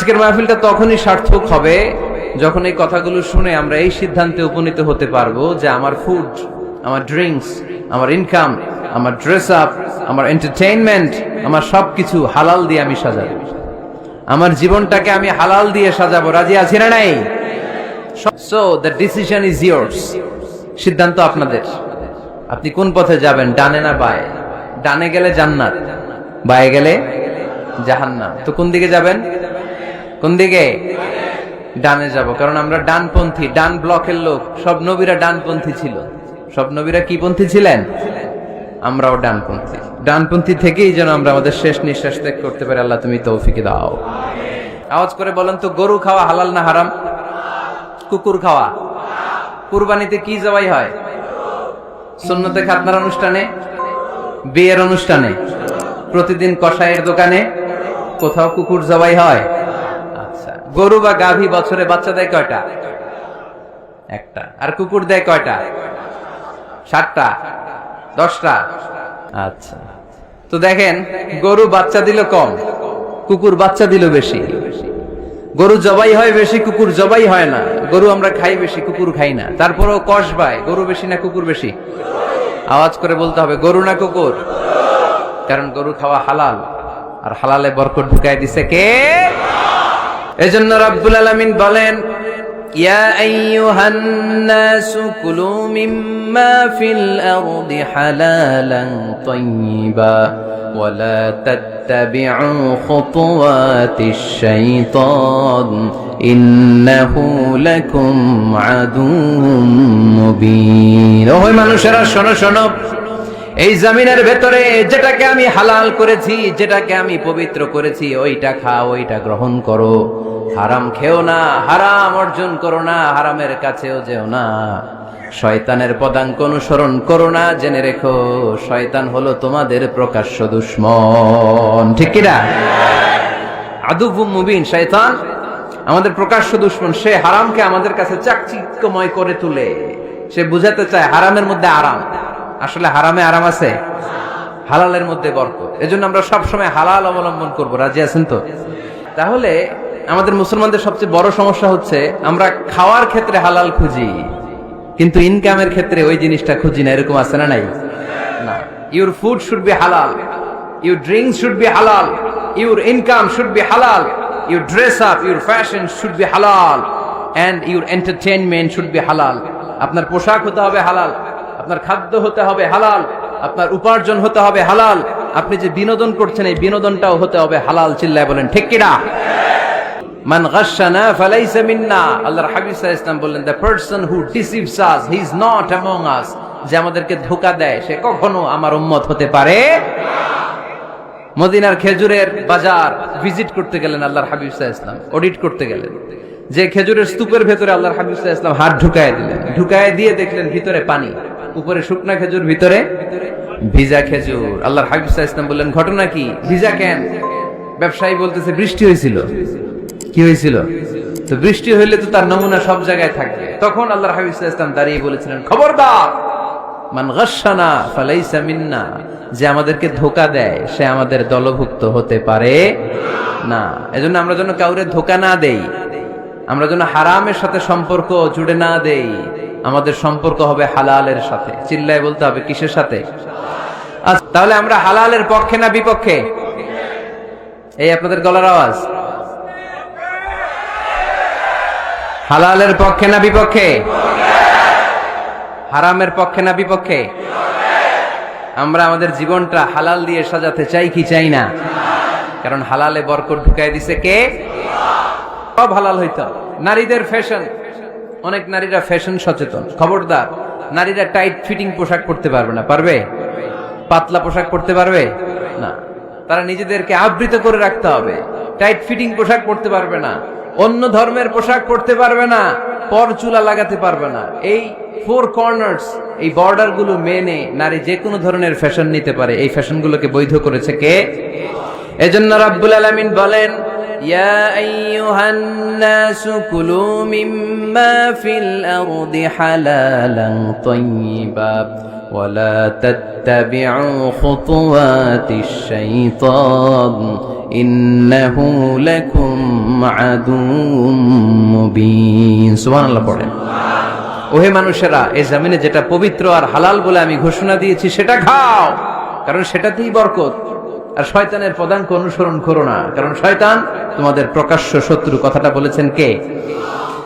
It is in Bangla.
আজকের মাহফিলটা তখনই সার্থক হবে যখন এই কথাগুলো শুনে আমরা এই সিদ্ধান্তে উপনীত হতে পারবো যে আমার ফুড, আমার ড্রিঙ্কস, আমার ইনকাম, আমার ড্রেস আপ, আমার এন্টারটেইনমেন্ট, আমার সবকিছু হালাল দিয়ে আমি সাজাবো। আমার জীবনটাকে আমি হালাল দিয়ে সাজাবো। রাজি আছি না নাই? So the decision is years. সিদ্ধান্ত আপনাদের। আপনি কোন পথে যাবেন, ডানে না বায়ে? ডানে গেলে জান্নাত, বায়ে গেলে জাহান্নাম। তো কোন দিকে যাবেন? কোন দিকে? ডানে যাব, কারণ আমরা ডানপন্থী, ডান ব্লকের লোক। সব নবীরা ডানপন্থী ছিল। সব নবীরা কি পন্থী ছিলেন? আমরাও ডানপন্থী। ডানপন্থী থেকেই যেন আমরা আমাদের শেষ নিঃশ্বাস ত্যাগ করতে পারি। আল্লাহ তুমি তৌফিক দাও। আওয়াজ করে বলেন তো, গরু খাওয়া হালাল না হারাম? কুকুর খাওয়া? কুরবানিতে কি জবাই হয়? সুন্নতে খাতনার অনুষ্ঠানে, বিয়ের অনুষ্ঠানে, প্রতিদিন কসাইয়ের দোকানে, কোথাও কুকুর জবাই হয়? আচ্ছা, গরু বা গাভী বছরে বাচ্চা দেয় কয়টা? একটা। আর কুকুর দেয় কয়টা? 7টা, 10টা। আচ্ছা, তো দেখেন, গরু বাচ্চা দিল কম, কুকুর বাচ্চা দিল বেশি। গরু জবাই হয় বেশি, কুকুর জবাই হয় না। গরু আমরা খাই বেশি, কুকুর খাই না। তারপরেও কসবায় গরু বেশি না কুকুর বেশি? আওয়াজ করে বলতে হবে, গরু না কুকুর? কারণ গরু খাওয়া হালাল, আর হালালে বরকত ঢুকাই দিছে কে? এজন্য রাব্বুল আলামিন বলেন, ইয়া আইয়ুহান নাসু কুলু মিম্মা ফিল আরদি হালালান তাইয়্যিবা ওয়া লা তাত্তাবিউ খুতুওয়াতিশ শাইতান ইন্নাহু লাকুম আদুউম মুবিন। ওহে মানুষেরা, শোনো শোনো, এই জমিনের ভেতরে যেটাকে আমি হালাল করেছি, যেটাকে আমি পবিত্র করেছি, ওইটা খাও, ওইটা গ্রহণ করো। হারাম খেও না, হারাম অর্জন করো না, হারামের কাছেও যেও না। শয়তানের পদাঙ্ক অনুসরণ করো না। জেনে রেখো, শয়তান হলো তোমাদের প্রকাশ্য দুশমন। ঠিক কিনা? আদুউম মুবিন। শয়তান আমাদের প্রকাশ্য দুশমন। সে হারামকে আমাদের কাছে চাকচিক্যময় করে তুলে। সে বুঝাতে চায় হারামের মধ্যে আরাম। আসলে হারামে আরাম আছে, হালালের মধ্যে বরকত। এজন্য আমরা সবসময় হালাল অবলম্বন করব। রাজি আছেন তো? তাহলে আমাদের মুসলমানদের সবচেয়ে বড় সমস্যা হচ্ছে, আমরা খাওয়ার ক্ষেত্রে হালাল খুঁজি, কিন্তু ইনকামের ক্ষেত্রে ওই জিনিসটা খুঁজি না। এরকম আছে না নাই? না। ইউর ফুড শুড বি হালাল, ইউর ড্রিঙ্কস শুড বি হালাল, ইউর ইনকাম শুড বি হালাল, your dress up, your fashion should be হালাল, and your entertainment should be হালাল। আপনার পোশাক হতে হবে হালাল, আপনার খাদ্য হতে হবে হালাল, আপনার উপার্জন হতে হবে হালাল, আপনি যে বিনোদন করছেন এই বিনোদনটাও হতে হবে হালাল। চিল্লায় বলেন ঠিক কিনা? মান গাশশানা ফালাইসা মিন্না। আল্লাহর হাবিব সাল্লাল্লাহু আলাইহি ওয়াসাল্লাম বললেন, the person who deceives us, he is not among আস। যে আমাদেরকে ধোঁকা দেয়, সে কখনো আমার উম্মত হতে পারে না। মদিনার খেজুরের বাজার ভিজিট করতে গেলেন আল্লাহর হাবিব সাল্লাল্লাহু আলাইহি ওয়াসাল্লাম, অডিট করতে গেলেন। যে খেজুরের স্তূপের ভেতরে আল্লাহর হাবিব সাল্লাল্লাহু আলাইহি ওয়াসাল্লাম হাত ঢুকায় দিলেন। ঢুকায় দিয়ে দেখলেন ভিতরে পানি, উপরে শুকনা খেজুর, ভিতরে ভিজা খেজুর। আল্লাহর হাবিব সাল্লাল্লাহু আলাইহি ওয়াসাল্লাম বললেন, ঘটনা কি? ভিজা কেন? ব্যবসায়ী বলতেছে, বৃষ্টি হয়েছিল। কি হয়েছিল? তো বৃষ্টি হইলে তো তার নমুনা সব জায়গায় থাকবে। তখন আল্লাহর হাবিব সাল্লাল্লাহু আলাইহি ওয়াসাল্লাম দাঁড়িয়ে বলেছিলেন, খবরদার, মান গাশশানা ফালাইসা মিন্না। যে আমাদেরকে ধোঁকা দেয়, সে আমাদের দলভুক্ত হতে পারে না। এজন্য আমরা যেন কাউরে ধোঁকা না দেই, আমরা যেন হারামের সাথে সম্পর্ক জুড়ে না দেই। আমাদের সম্পর্ক হবে হালালের সাথে। চিল্লায় বলতে হবে, কিসের সাথে? আচ্ছা, তাহলে আমরা হালালের পক্ষে না বিপক্ষে? এই আপনাদের গলার আওয়াজ। হালালের পক্ষে না বিপক্ষে? হারামের পক্ষে না বিপক্ষে? আমরা আমাদের জীবনটা হালাল দিয়ে সাজাতে চাই কি চাই না? কারণ হালালে বরকত ঢুকাই দিছে কে? সব হালাল হইতো। নারীদের ফ্যাশন, অনেক নারীরা ফ্যাশন সচেতন। খবরদার, নারীরা টাইট ফিটিং পোশাক পরতে পারবে না। পারবে? পাতলা পোশাক পরতে পারবে না। তারা নিজেদেরকে আবৃত করে রাখতে হবে। টাইট ফিটিং পোশাক পরতে পারবে না, অন্য ধর্মের পোশাক পরতে পারবে না, পর চুলা লাগাতে পারবে না। এই 4 কর্নার্স, এই বর্ডার গুলো মেনে নারী যে কোনো ধরনের ফ্যাশন নিতে পারে। এই ফ্যাশন গুলোকে বৈধ করেছে কে? এজন্য রাব্বুল আলামিন বলেন, ইয়া আইয়ুহান নাসু কুলু মিম্মা ফিল আরদি হালালান তাইয়্যিবা ওয়ালা তাত্তাবিউ খুতুওয়াতিশ শাইতান ইন্নাহু লাকুম আদুউম মুবিন। সুবহানাল্লাহ পড়েন। ওহে মানুষেরা, এই জমিনে যেটা পবিত্র আর হালাল বলে আমি ঘোষণা দিয়েছি সেটা খাও, কারণ সেটাতেই বরকত। আর শয়তানের পদাঙ্ক অনুসরণ করো না, কারণ শয়তান তোমাদের প্রকাশ্য শত্রু। কথাটা বলেছেন কে?